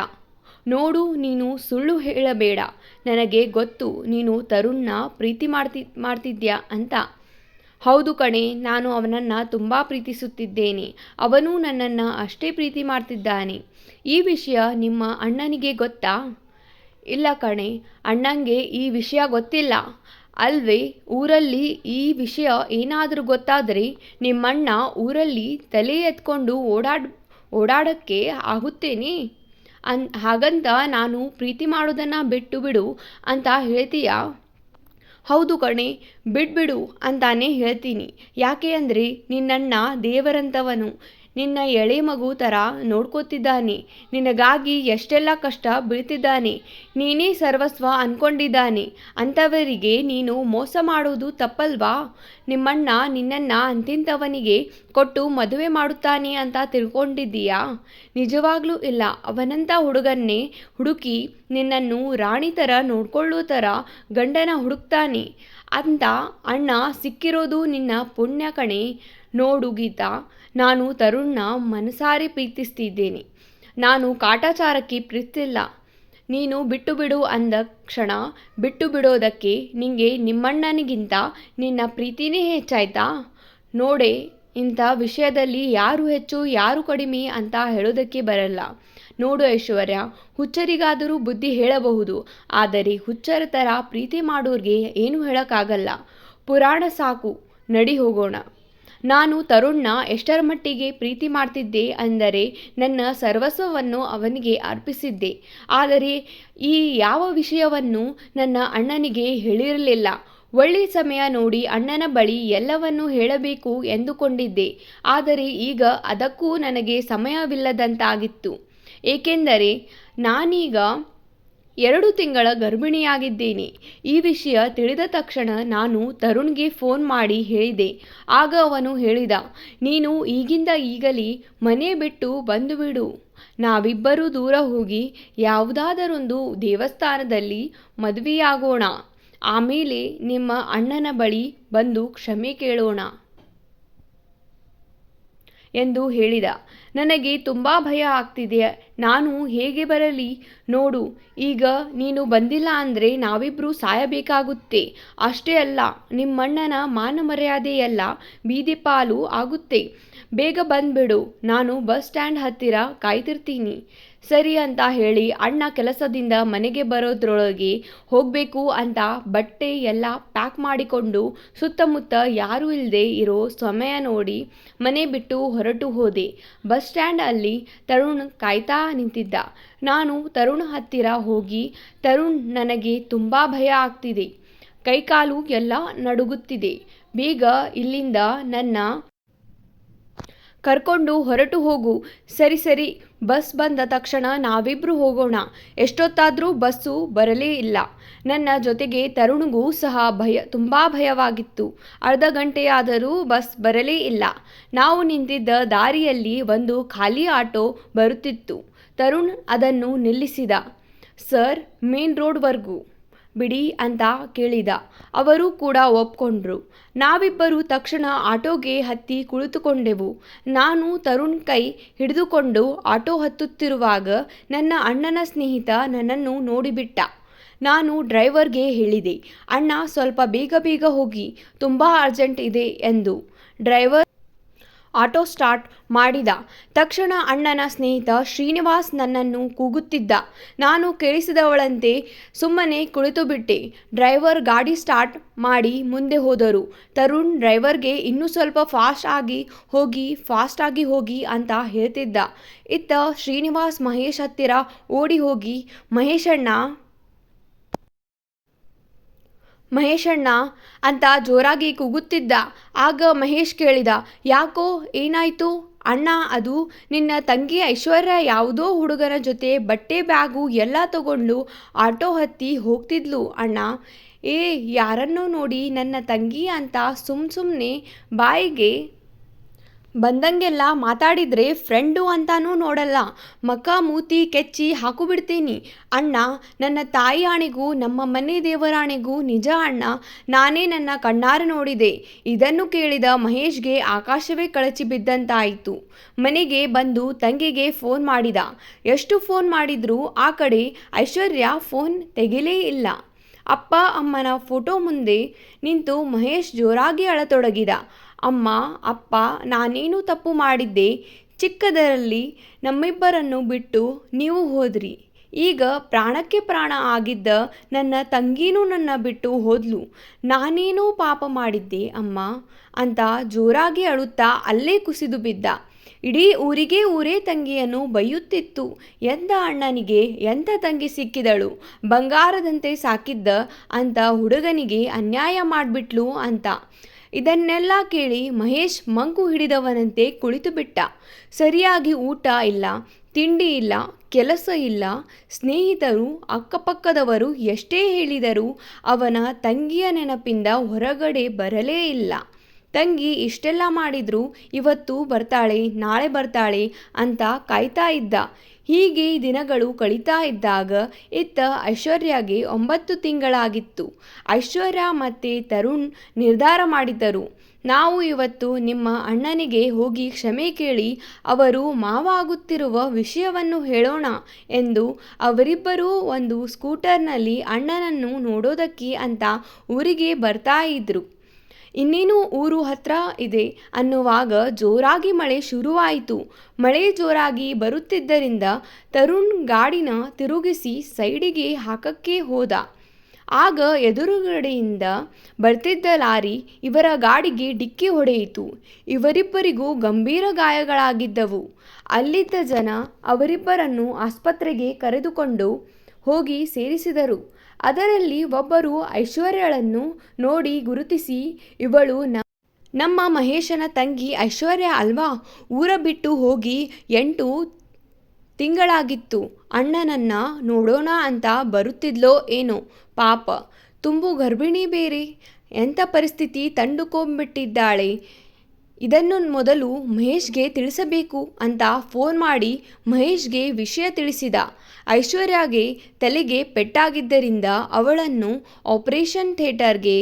ನೋಡು, ನೀನು ಸುಳ್ಳು ಹೇಳಬೇಡ. ನನಗೆ ಗೊತ್ತು ನೀನು ತರುಣ್ನ ಪ್ರೀತಿ ಮಾಡ್ತಿದ್ಯಾ ಅಂತ. ಹೌದು ಕಣೆ, ನಾನು ಅವನನ್ನು ತುಂಬ ಪ್ರೀತಿಸುತ್ತಿದ್ದೇನೆ. ಅವನು ನನ್ನನ್ನು ಅಷ್ಟೇ ಪ್ರೀತಿ ಮಾಡ್ತಿದ್ದಾನೆ. ಈ ವಿಷಯ ನಿಮ್ಮ ಅಣ್ಣನಿಗೆ ಗೊತ್ತಾ? ಇಲ್ಲ ಕಣೆ, ಅಣ್ಣಂಗೆ ಈ ವಿಷಯ ಗೊತ್ತಿಲ್ಲ. ಅಲ್ವೇ, ಊರಲ್ಲಿ ಈ ವಿಷಯ ಏನಾದರೂ ಗೊತ್ತಾದರೆ ನಿಮ್ಮಣ್ಣ ಊರಲ್ಲಿ ತಲೆ ಎತ್ಕೊಂಡು ಓಡಾಡೋಕ್ಕೆ ಆಗುತ್ತೇನೆ? ಹಾಗಂತ ನಾನು ಪ್ರೀತಿ ಮಾಡೋದನ್ನು ಬಿಟ್ಟು ಬಿಡು ಅಂತ ಹೇಳ್ತೀಯಾ? ಹೌದು ಕಣೆ, ಬಿಡ್ಬಿಡು ಅಂತಾನೆ ಹೇಳ್ತೀನಿ. ಯಾಕೆ ಅಂದರೆ ನಿನ್ನಣ್ಣ ದೇವರಂತವನು. ನಿನ್ನ ಎಳೆ ಮಗು ಥರ ನೋಡ್ಕೋತಿದ್ದಾನೆ. ನಿನಗಾಗಿ ಎಷ್ಟೆಲ್ಲ ಕಷ್ಟ ಬೀಳ್ತಿದ್ದಾನೆ. ನೀನೇ ಸರ್ವಸ್ವ ಅಂದ್ಕೊಂಡಿದ್ದಾನೆ. ಅಂಥವರಿಗೆ ನೀನು ಮೋಸ ಮಾಡೋದು ತಪ್ಪಲ್ವಾ? ನಿಮ್ಮಣ್ಣ ನಿನ್ನನ್ನು ಅಂತಿಂಥವನಿಗೆ ಕೊಟ್ಟು ಮದುವೆ ಮಾಡುತ್ತಾನೆ ಅಂತ ತಿಳ್ಕೊಂಡಿದ್ದೀಯಾ? ನಿಜವಾಗ್ಲೂ ಇಲ್ಲ. ಅವನಂಥ ಹುಡುಗನ್ನೇ ಹುಡುಕಿ ನಿನ್ನನ್ನು ರಾಣಿ ಥರ ನೋಡ್ಕೊಳ್ಳೋ ಥರ ಗಂಡನ ಹುಡುಕ್ತಾನೆ ಅಂತ ಅಣ್ಣ ಸಿಕ್ಕಿರೋದು ನಿನ್ನ ಪುಣ್ಯ ಕಣೆ. ನೋಡು ಗೀತಾ, ನಾನು ತರುಣ್ನ ಮನಸಾರೆ ಪ್ರೀತಿಸ್ತಿದ್ದೇನೆ. ನಾನು ಕಾಟಾಚಾರಕ್ಕೆ ಪ್ರೀತಿಸಿಲ್ಲ. ನೀನು ಬಿಟ್ಟು ಬಿಡು ಅಂದ ಕ್ಷಣ ಬಿಟ್ಟು ಬಿಡೋದಕ್ಕೆ ನಿಂಗೆ ನಿಮ್ಮಣ್ಣನಿಗಿಂತ ನಿನ್ನ ಪ್ರೀತಿನೇ ಹೆಚ್ಚಾಯ್ತಾ? ನೋಡೆ, ಇಂಥ ವಿಷಯದಲ್ಲಿ ಯಾರು ಹೆಚ್ಚು ಯಾರು ಕಡಿಮೆ ಅಂತ ಹೇಳೋದಕ್ಕೆ ಬರಲ್ಲ. ನೋಡು ಐಶ್ವರ್ಯ, ಹುಚ್ಚರಿಗಾದರೂ ಬುದ್ಧಿ ಹೇಳಬಹುದು, ಆದರೆ ಹುಚ್ಚರ ಥರ ಪ್ರೀತಿ ಮಾಡೋರಿಗೆ ಏನೂ ಹೇಳೋಕ್ಕಾಗಲ್ಲ. ಪುರಾಣ ಸಾಕು, ನಡಿ ಹೋಗೋಣ. ನಾನು ತರುಣ್ನ ಎಷ್ಟರ ಮಟ್ಟಿಗೆ ಪ್ರೀತಿ ಮಾಡ್ತಿದ್ದೆ ಅಂದರೆ ನನ್ನ ಸರ್ವಸ್ವವನ್ನು ಅವನಿಗೆ ಅರ್ಪಿಸಿದ್ದೆ. ಆದರೆ ಈ ಯಾವ ವಿಷಯವನ್ನು ನನ್ನ ಅಣ್ಣನಿಗೆ ಹೇಳಿರಲಿಲ್ಲ. ಒಳ್ಳೆ ಸಮಯ ನೋಡಿ ಅಣ್ಣನ ಬಳಿ ಎಲ್ಲವನ್ನೂ ಹೇಳಬೇಕು ಎಂದುಕೊಂಡಿದ್ದೆ. ಆದರೆ ಈಗ ಅದಕ್ಕೂ ನನಗೆ ಸಮಯವಿಲ್ಲದಂತಾಗಿತ್ತು. ಏಕೆಂದರೆ ನಾನೀಗ 2 ತಿಂಗಳ ಗರ್ಭಿಣಿಯಾಗಿದ್ದೇನೆ. ಈ ವಿಷಯ ತಿಳಿದ ತಕ್ಷಣ ನಾನು ತರುಣ್ಗೆ ಫೋನ್ ಮಾಡಿ ಹೇಳಿದೆ. ಆಗ ಅವನು ಹೇಳಿದ, ನೀನು ಈಗಿಂದ ಈಗಲೇ ಮನೆ ಬಿಟ್ಟು ಬಂದುಬಿಡು. ನಾವಿಬ್ಬರೂ ದೂರ ಹೋಗಿ ಯಾವುದಾದರೊಂದು ದೇವಸ್ಥಾನದಲ್ಲಿ ಮದುವೆಯಾಗೋಣ. ಆಮೇಲೆ ನಿಮ್ಮ ಅಣ್ಣನ ಬಳಿ ಬಂದು ಕ್ಷಮೆ ಕೇಳೋಣ ಎಂದು ಹೇಳಿದ. ನನಗೆ ತುಂಬ ಭಯ ಆಗ್ತಿದೆ. ನಾನು ಹೇಗೆ ಬರಲಿ? ನೋಡು, ಈಗ ನೀನು ಬಂದಿಲ್ಲ ಅಂದರೆ ನಾವಿಬ್ಬರೂ ಸಾಯಬೇಕಾಗುತ್ತೆ. ಅಷ್ಟೇ ಅಲ್ಲ, ನಿಮ್ಮಣ್ಣನ ಮಾನ ಮರ್ಯಾದೆಯೆಲ್ಲ ಬೀದಿ ಪಾಲು ಆಗುತ್ತೆ. ಬೇಗ ಬಂದ್ಬಿಡು, ನಾನು ಬಸ್ ಸ್ಟ್ಯಾಂಡ್ ಹತ್ತಿರ ಕಾಯ್ತಿರ್ತೀನಿ. ಸರಿ ಅಂತ ಹೇಳಿ ಅಣ್ಣ ಕೆಲಸದಿಂದ ಮನೆಗೆ ಬರೋದ್ರೊಳಗೆ ಹೋಗಬೇಕು ಅಂತ ಬಟ್ಟೆ ಎಲ್ಲ ಪ್ಯಾಕ್ ಮಾಡಿಕೊಂಡು ಸುತ್ತಮುತ್ತ ಯಾರೂ ಇಲ್ಲದೆ ಇರೋ ಸಮಯ ನೋಡಿ ಮನೆ ಬಿಟ್ಟು ಹೊರಟು ಹೋದೆ. ಬಸ್ ಸ್ಟ್ಯಾಂಡ್ ಅಲ್ಲಿ ತರುಣ್ ಕಾಯ್ತಾ ನಿಂತಿದ್ದ. ನಾನು ತರುಣ್ ಹತ್ತಿರ ಹೋಗಿ, ತರುಣ್, ನನಗೆ ತುಂಬ ಭಯ ಆಗ್ತಿದೆ. ಕೈಕಾಲು ಎಲ್ಲ ನಡುಗುತ್ತಿದೆ. ಬೇಗ ಇಲ್ಲಿಂದ ನನ್ನ ಕರ್ಕೊಂಡು ಹೊರಟು ಹೋಗು. ಸರಿ ಸರಿ, ಬಸ್ ಬಂದ ತಕ್ಷಣ ನಾವಿಬ್ಬರು ಹೋಗೋಣ. ಎಷ್ಟೊತ್ತಾದರೂ ಬಸ್ಸು ಬರಲೇ ಇಲ್ಲ. ನನ್ನ ಜೊತೆಗೆ ತರುಣ್ಗೂ ಸಹ ತುಂಬ ಭಯವಾಗಿತ್ತು. ಅರ್ಧ ಗಂಟೆಯಾದರೂ ಬಸ್ ಬರಲೇ ಇಲ್ಲ. ನಾವು ನಿಂತಿದ್ದ ದಾರಿಯಲ್ಲಿ ಒಂದು ಖಾಲಿ ಆಟೋ ಬರುತ್ತಿತ್ತು. ತರುಣ್ ಅದನ್ನು ನಿಲ್ಲಿಸಿದ. ಸರ್, ಮೇನ್ ರೋಡ್ವರೆಗೂ ಬಿಡಿ ಅಂತ ಕೇಳಿದ. ಅವರು ಕೂಡ ಒಪ್ಕೊಂಡ್ರು. ನಾವಿಬ್ಬರು ತಕ್ಷಣ ಆಟೋಗೆ ಹತ್ತಿ ಕುಳಿತುಕೊಂಡೆವು. ನಾನು ತರುಣ್ ಕೈ ಹಿಡಿದುಕೊಂಡು ಆಟೋ ಹತ್ತುತ್ತಿರುವಾಗ ನನ್ನ ಅಣ್ಣನ ಸ್ನೇಹಿತ ನನ್ನನ್ನು ನೋಡಿಬಿಟ್ಟ. ನಾನು ಡ್ರೈವರ್ಗೆ ಹೇಳಿದೆ, ಅಣ್ಣ ಸ್ವಲ್ಪ ಬೇಗ ಬೇಗ ಹೋಗಿ, ತುಂಬ ಅರ್ಜೆಂಟ್ ಇದೆ ಎಂದು. ಡ್ರೈವರ್ ಆಟೋ ಸ್ಟಾರ್ಟ್ ಮಾಡಿದ ತಕ್ಷಣ ಅಣ್ಣನ ಸ್ನೇಹಿತ ಶ್ರೀನಿವಾಸ್ ನನ್ನನ್ನು ಕೂಗುತ್ತಿದ್ದ. ನಾನು ಕೇಳಿಸಿದವಳಂತೆ ಸುಮ್ಮನೆ ಕುಳಿತುಬಿಟ್ಟೆ. ಡ್ರೈವರ್ ಗಾಡಿ ಸ್ಟಾರ್ಟ್ ಮಾಡಿ ಮುಂದೆ ಹೋದರು. ತರುಣ್ ಡ್ರೈವರ್ಗೆ ಇನ್ನೂ ಸ್ವಲ್ಪ ಫಾಸ್ಟ್ ಆಗಿ ಹೋಗಿ ಅಂತ ಹೇಳ್ತಿದ್ದ. ಇತ್ತ ಶ್ರೀನಿವಾಸ್ ಮಹೇಶ್ ಹತ್ತಿರ ಓಡಿ ಹೋಗಿ ಮಹೇಶಣ್ಣ ಅಂತ ಜೋರಾಗಿ ಕೂಗುತ್ತಿದ್ದ. ಆಗ ಮಹೇಶ್ ಕೇಳಿದ, ಯಾಕೋ, ಏನಾಯ್ತು? ಅಣ್ಣ, ಅದು ನಿನ್ನ ತಂಗಿ ಐಶ್ವರ್ಯ ಯಾವುದೋ ಹುಡುಗನ ಜೊತೆ ಬಟ್ಟೆ ಬ್ಯಾಗು ಎಲ್ಲ ತಗೊಂಡು ಆಟೋ ಹತ್ತಿ ಹೋಗ್ತಿದ್ಲು ಅಣ್ಣ. ಯಾರನ್ನೋ ನೋಡಿ ನನ್ನ ತಂಗಿ ಅಂತ ಸುಮ್ಮನೆ ಬಾಯಿಗೆ ಬಂದಂಗೆಲ್ಲ ಮಾತಾಡಿದರೆ ಫ್ರೆಂಡು ಅಂತಾನೂ ನೋಡಲ್ಲ, ಮಕ ಮೂತಿ ಕೆಚ್ಚಿ ಹಾಕುಬಿಡ್ತೀನಿ ಅಣ್ಣ. ನನ್ನ ತಾಯಿ ಆಣೆಗೂ ನಮ್ಮ ಮನೆ ದೇವರಾಣೆಗೂ ನಿಜ ಅಣ್ಣ, ನಾನೇ ನನ್ನ ಕಣ್ಣಾರೆ ನೋಡಿದೆ. ಇದನ್ನು ಕೇಳಿದ ಮಹೇಶ್ಗೆ ಆಕಾಶವೇ ಕಳಚಿ ಬಿದ್ದಂತಾಯಿತು. ಮನೆಗೆ ಬಂದು ತಂಗಿಗೆ ಫೋನ್ ಮಾಡಿದ. ಎಷ್ಟು ಫೋನ್ ಮಾಡಿದ್ರೂ ಆ ಕಡೆ ಐಶ್ವರ್ಯ ಫೋನ್ ತೆಗಿಲೇ ಇಲ್ಲ. ಅಪ್ಪ ಅಮ್ಮನ ಫೋಟೋ ಮುಂದೆ ನಿಂತು ಮಹೇಶ್ ಜೋರಾಗಿ ಅಳತೊಡಗಿದ. ಅಮ್ಮ, ಅಪ್ಪ, ನಾನೇನು ತಪ್ಪು ಮಾಡಿದ್ದೆ? ಚಿಕ್ಕದರಲ್ಲಿ ನಮ್ಮಿಬ್ಬರನ್ನು ಬಿಟ್ಟು ನೀವು ಹೋದ್ರಿ. ಈಗ ಪ್ರಾಣಕ್ಕೆ ಪ್ರಾಣ ಆಗಿದ್ದ ನನ್ನ ತಂಗಿನೂ ನನ್ನ ಬಿಟ್ಟು ಹೋದ್ಲು. ನಾನೇನೋ ಪಾಪ ಮಾಡಿದ್ದೆ ಅಮ್ಮ ಅಂತ ಜೋರಾಗಿ ಅಳುತ್ತಾ ಅಲ್ಲೇ ಕುಸಿದು ಬಿದ್ದ. ಇಡೀ ಊರೇ ತಂಗಿಯನ್ನು ಬೈಯುತ್ತಿತ್ತು. ಎಂಥ ಅಣ್ಣನಿಗೆ ಎಂಥ ತಂಗಿ ಸಿಕ್ಕಿದಳು, ಬಂಗಾರದಂತೆ ಸಾಕಿದ್ದ ಅಂತ ಹುಡುಗನಿಗೆ ಅನ್ಯಾಯ ಮಾಡಿಬಿಟ್ಲು ಅಂತ. ಇದನ್ನೆಲ್ಲ ಕೇಳಿ ಮಹೇಶ್ ಮಂಕು ಹಿಡಿದವನಂತೆ ಕುಳಿತುಬಿಟ್ಟ. ಸರಿಯಾಗಿ ಊಟ ಇಲ್ಲ, ತಿಂಡಿ ಇಲ್ಲ, ಕೆಲಸ ಇಲ್ಲ. ಸ್ನೇಹಿತರು ಅಕ್ಕಪಕ್ಕದವರು ಎಷ್ಟೇ ಹೇಳಿದರೂ ಅವನ ತಂಗಿಯ ನೆನಪಿಂದ ಹೊರಗಡೆ ಬರಲೇ ಇಲ್ಲ. ತಂಗಿ ಇಷ್ಟೆಲ್ಲ ಮಾಡಿದ್ರು ಇವತ್ತು ಬರ್ತಾಳೆ, ನಾಳೆ ಬರ್ತಾಳೆ ಅಂತ ಕಾಯ್ತಾ ಇದ್ದ. ಹೀಗೆ ದಿನಗಳು ಕಳೀತಾ ಇದ್ದಾಗ ಇತ್ತ ಐಶ್ವರ್ಯಗೆ 9 ತಿಂಗಳಾಗಿತ್ತು. ಐಶ್ವರ್ಯ ಮತ್ತು ತರುಣ್ ನಿರ್ಧಾರ ಮಾಡಿದ್ದರು, ನಾವು ಇವತ್ತು ನಿಮ್ಮ ಅಣ್ಣನಿಗೆ ಹೋಗಿ ಕ್ಷಮೆ ಕೇಳಿ ಅವರು ಮಾವ ಆಗುತ್ತಿರುವ ವಿಷಯವನ್ನು ಹೇಳೋಣ ಎಂದು. ಅವರಿಬ್ಬರೂ ಒಂದು ಸ್ಕೂಟರ್ನಲ್ಲಿ ಅಣ್ಣನನ್ನು ನೋಡೋದಕ್ಕೆ ಅಂತ ಊರಿಗೆ ಬರ್ತಾ ಇದ್ರು. ಇನ್ನೇನು ಊರು ಹತ್ರ ಇದೆ ಅನ್ನುವಾಗ ಜೋರಾಗಿ ಮಳೆ ಶುರುವಾಯಿತು. ಮಳೆ ಜೋರಾಗಿ ಬರುತ್ತಿದ್ದರಿಂದ ತರುಣ್ ಗಾಡಿನ ತಿರುಗಿಸಿ ಸೈಡಿಗೆ ಹಾಕಕ್ಕೆ ಹೋದ. ಆಗ ಎದುರುಗಡೆಯಿಂದ ಬರ್ತಿದ್ದ ಲಾರಿ ಇವರ ಗಾಡಿಗೆ ಡಿಕ್ಕಿ ಹೊಡೆಯಿತು. ಇವರಿಬ್ಬರಿಗೂ ಗಂಭೀರ ಗಾಯಗಳಾಗಿದ್ದವು. ಅಲ್ಲಿದ್ದ ಜನ ಅವರಿಬ್ಬರನ್ನು ಆಸ್ಪತ್ರೆಗೆ ಕರೆದುಕೊಂಡು ಹೋಗಿ ಸೇರಿಸಿದರು. ಅದರಲ್ಲಿ ಒಬ್ಬರು ಐಶ್ವರ್ಯಳನ್ನು ನೋಡಿ ಗುರುತಿಸಿ, ಇವಳು ನಮ್ಮ ಮಹೇಶನ ತಂಗಿ ಐಶ್ವರ್ಯ ಅಲ್ವಾ? ಊರ ಬಿಟ್ಟು ಹೋಗಿ 8 ತಿಂಗಳಾಗಿತ್ತು. ಅಣ್ಣನನ್ನ ನೋಡೋಣ ಅಂತ ಬರುತ್ತಿದ್ಲೋ ಏನೋ ಪಾಪ, ತುಂಬು ಗರ್ಭಿಣಿ ಬೇರೆ. ಎಂಥ ಪರಿಸ್ಥಿತಿ ತಂದುಕೊಂಡ್ಬಿಟ್ಟಿದ್ದಾಳೆ. ಇದನ್ನು ಮೊದಲು ಮಹೇಶ್ಗೆ ತಿಳಿಸಬೇಕು ಅಂತ ಫೋನ್ ಮಾಡಿ ಮಹೇಶ್ಗೆ ವಿಷಯ ತಿಳಿಸಿದ. ಐಶ್ವರ್ಯಗೆ ತಲೆಗೆ ಪೆಟ್ಟಾಗಿದ್ದರಿಂದ ಅವಳನ್ನು ಆಪರೇಷನ್ ಥಿಯೇಟರ್ಗೆ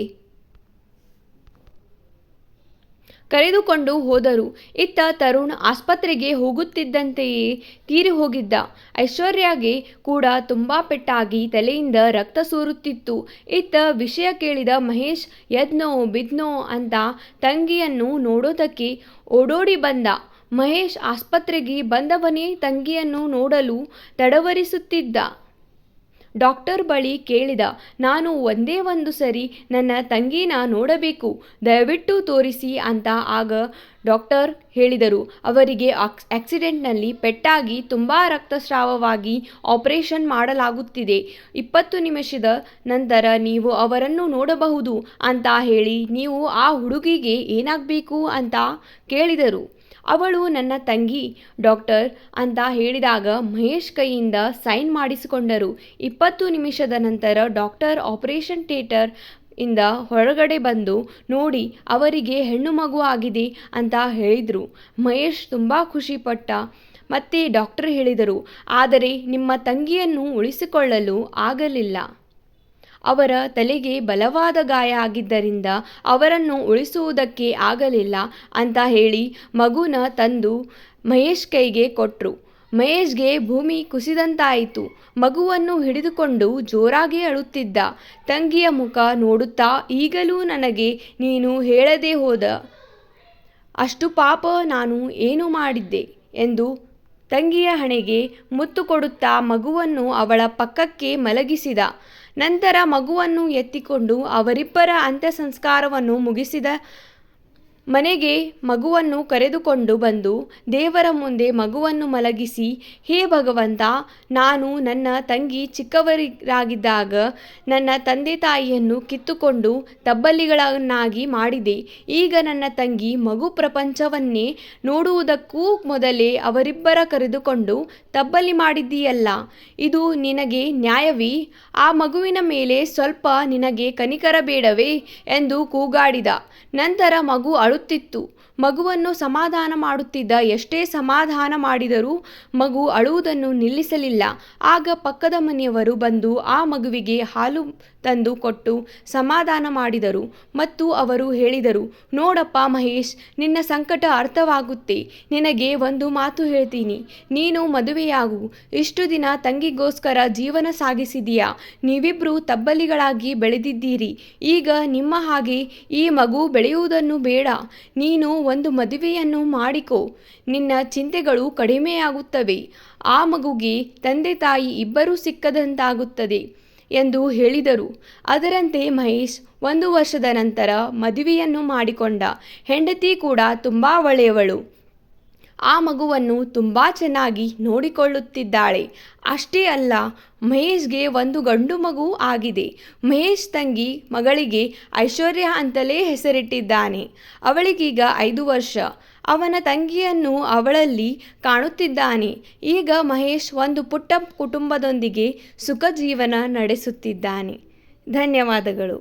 ಕರೆದುಕೊಂಡು ಹೋದರು. ಇತ್ತ ತರುಣ್ ಆಸ್ಪತ್ರೆಗೆ ಹೋಗುತ್ತಿದ್ದಂತೆಯೇ ತೀರಿ ಹೋಗಿದ್ದ. ಐಶ್ವರ್ಯಗೆ ಕೂಡ ತುಂಬ ಪೆಟ್ಟಾಗಿ ತಲೆಯಿಂದ ರಕ್ತ ಸೋರುತ್ತಿತ್ತು. ಇತ್ತ ವಿಷಯ ಕೇಳಿದ ಮಹೇಶ್ ಎದ್ನೋ ಬಿದ್ನೋ ಅಂತ ತಂಗಿಯನ್ನು ನೋಡೋದಕ್ಕೆ ಓಡೋಡಿ ಬಂದ. ಮಹೇಶ್ ಆಸ್ಪತ್ರೆಗೆ ಬಂದವನೇ ತಂಗಿಯನ್ನು ನೋಡಲು ತಡವರಿಸುತ್ತಿದ್ದ. ಡಾಕ್ಟರ್ ಬಳಿ ಕೇಳಿದ, ನಾನು ಒಂದೇ ಒಂದು ಸರಿ ನನ್ನ ತಂಗಿನ ನೋಡಬೇಕು, ದಯವಿಟ್ಟು ತೋರಿಸಿ ಅಂತ. ಆಗ ಡಾಕ್ಟರ್ ಹೇಳಿದರು, ಅವರಿಗೆ ಆಕ್ಸಿಡೆಂಟ್ನಲ್ಲಿ ಪೆಟ್ಟಾಗಿ ತುಂಬ ರಕ್ತಸ್ರಾವವಾಗಿ ಆಪರೇಷನ್ ಮಾಡಲಾಗುತ್ತಿದೆ. 20 ನಿಮಿಷದ ನಂತರ ನೀವು ಅವರನ್ನು ನೋಡಬಹುದು ಅಂತ ಹೇಳಿ, ನೀವು ಆ ಹುಡುಗಿಗೆ ಏನಾಗಬೇಕು ಅಂತ ಕೇಳಿದರು. ಅವಳು ನನ್ನ ತಂಗಿ ಡಾಕ್ಟರ್ ಅಂತ ಹೇಳಿದಾಗ ಮಹೇಶ್ ಕೈಯಿಂದ ಸೈನ್ ಮಾಡಿಸಿಕೊಂಡರು. 20 ನಿಮಿಷದ ನಂತರ ಡಾಕ್ಟರ್ ಆಪರೇಷನ್ ಥಿಯೇಟರ್ ಇಂದ ಹೊರಗಡೆ ಬಂದು, ನೋಡಿ ಅವರಿಗೆ ಹೆಣ್ಣು ಮಗು ಆಗಿದೆ ಅಂತ ಹೇಳಿದರು. ಮಹೇಶ್ ತುಂಬ ಖುಷಿಪಟ್ಟ. ಮತ್ತೆ ಡಾಕ್ಟರ್ ಹೇಳಿದರು, ಆದರೆ ನಿಮ್ಮ ತಂಗಿಯನ್ನು ಉಳಿಸಿಕೊಳ್ಳಲು ಆಗಲಿಲ್ಲ. ಅವರ ತಲೆಗೆ ಬಲವಾದ ಗಾಯ ಆಗಿದ್ದರಿಂದ ಅವರನ್ನು ಉಳಿಸುವುದಕ್ಕೆ ಆಗಲಿಲ್ಲ ಅಂತ ಹೇಳಿ ಮಗುನ ತಂದು ಮಹೇಶ್ ಕೈಗೆ ಕೊಟ್ಟರು. ಮಹೇಶ್ಗೆ ಭೂಮಿ ಕುಸಿದಂತಾಯಿತು. ಮಗುವನ್ನು ಹಿಡಿದುಕೊಂಡು ಜೋರಾಗಿ ಅಳುತ್ತಿದ್ದ. ತಂಗಿಯ ಮುಖ ನೋಡುತ್ತಾ, ಈಗಲೂ ನನಗೆ ನೀನು ಹೇಳದೆ ಹೋದ ಅಷ್ಟು ಪಾಪ ನಾನು ಏನು ಮಾಡಿದ್ದೆ ಎಂದು ತಂಗಿಯ ಹಣೆಗೆ ಮುತ್ತು ಕೊಡುತ್ತಾ ಮಗುವನ್ನು ಅವಳ ಪಕ್ಕಕ್ಕೆ ಮಲಗಿಸಿದ. ನಂತರ ಮಗುವನ್ನು ಎತ್ತಿಕೊಂಡು ಅವರಿಬ್ಬರ ಅಂತ್ಯ ಸಂಸ್ಕಾರವನ್ನು ಮುಗಿಸಿದ. ಮನೆಗೆ ಮಗುವನ್ನು ಕರೆದುಕೊಂಡು ಬಂದು ದೇವರ ಮುಂದೆ ಮಗುವನ್ನು ಮಲಗಿಸಿ, ಹೇ ಭಗವಂತ, ನಾನು ನನ್ನ ತಂಗಿ ಚಿಕ್ಕವರಾಗಿದ್ದಾಗ ನನ್ನ ತಂದೆ ತಾಯಿಯನ್ನು ಕಿತ್ತುಕೊಂಡು ತಬ್ಬಲಿಗಳನ್ನಾಗಿ ಮಾಡಿದೆ. ಈಗ ನನ್ನ ತಂಗಿ ಮಗು ಪ್ರಪಂಚವನ್ನೇ ನೋಡುವುದಕ್ಕೂ ಮೊದಲೇ ಅವರಿಬ್ಬರ ಕರೆದುಕೊಂಡು ತಬ್ಬಲಿ ಮಾಡಿದ್ದೀಯಲ್ಲ, ಇದು ನಿನಗೆ ನ್ಯಾಯವೇ? ಆ ಮಗುವಿನ ಮೇಲೆ ಸ್ವಲ್ಪ ನಿನಗೆ ಕನಿಕರ ಬೇಡವೇ ಎಂದು ಕೂಗಾಡಿದ. ನಂತರ ಮಗು ಅಳುತ್ತಿತ್ತು. ಮಗುವನ್ನು ಸಮಾಧಾನ ಮಾಡುತ್ತಿದ್ದ. ಎಷ್ಟೇ ಸಮಾಧಾನ ಮಾಡಿದರೂ ಮಗು ಅಳುವುದನ್ನು ನಿಲ್ಲಿಸಲಿಲ್ಲ. ಆಗ ಪಕ್ಕದ ಮನೆಯವರು ಬಂದು ಆ ಮಗುವಿಗೆ ಹಾಲು ತಂದು ಕೊಟ್ಟು ಸಮಾಧಾನ ಮಾಡಿದರು ಮತ್ತು ಅವರು ಹೇಳಿದರು, ನೋಡಪ್ಪ ಮಹೇಶ್, ನಿನ್ನ ಸಂಕಟ ಅರ್ಥವಾಗುತ್ತೆ. ನಿನಗೆ ಒಂದು ಮಾತು ಹೇಳ್ತೀನಿ, ನೀನು ಮದುವೆಯಾಗು. ಇಷ್ಟು ದಿನ ತಂಗಿಗೋಸ್ಕರ ಜೀವನ ಸಾಗಿಸಿದೀಯಾ. ನೀವಿಬ್ರು ತಬ್ಬಲಿಗಳಾಗಿ ಬೆಳೆದಿದ್ದೀರಿ. ಈಗ ನಿಮ್ಮ ಹಾಗೆ ಈ ಮಗು ಬೆಳೆಯುವುದನ್ನು ಬೇಡ. ನೀನು ಒಂದು ಮದುವೆಯನ್ನು ಮಾಡಿಕೊ. ನಿನ್ನ ಚಿಂತೆಗಳು ಕಡಿಮೆಯಾಗುತ್ತವೆ. ಆ ಮಗುಗೆ ತಂದೆ ತಾಯಿ ಇಬ್ಬರೂ ಸಿಕ್ಕದಂತಾಗುತ್ತದೆ ಎಂದು ಹೇಳಿದರು. ಅದರಂತೆ ಮಹೇಶ್ 1 ವರ್ಷದ ನಂತರ ಮದುವೆಯನ್ನು ಮಾಡಿಕೊಂಡ. ಹೆಂಡತಿ ಕೂಡ ತುಂಬ ಒಳ್ಳೆಯವಳು. ಆ ಮಗುವನ್ನು ತುಂಬ ಚೆನ್ನಾಗಿ ನೋಡಿಕೊಳ್ಳುತ್ತಿದ್ದಾಳೆ. ಅಷ್ಟೇ ಅಲ್ಲ, ಮಹೇಶ್ಗೆ ಒಂದು ಗಂಡು ಮಗು ಆಗಿದೆ. ಮಹೇಶ್ ತಂಗಿ ಮಗಳಿಗೆ ಐಶ್ವರ್ಯ ಅಂತಲೇ ಹೆಸರಿಟ್ಟಿದ್ದಾನೆ. ಅವಳಿಗೀಗ 5 ವರ್ಷ. ಅವನ ತಂಗಿಯನ್ನು ಅವಳಲ್ಲಿ ಕಾಣುತ್ತಿದ್ದಾನೆ. ಈಗ ಮಹೇಶ್ ಒಂದು ಪುಟ್ಟ ಕುಟುಂಬದೊಂದಿಗೆ ಸುಖ ಜೀವನ ನಡೆಸುತ್ತಿದ್ದಾನೆ. ಧನ್ಯವಾದಗಳು.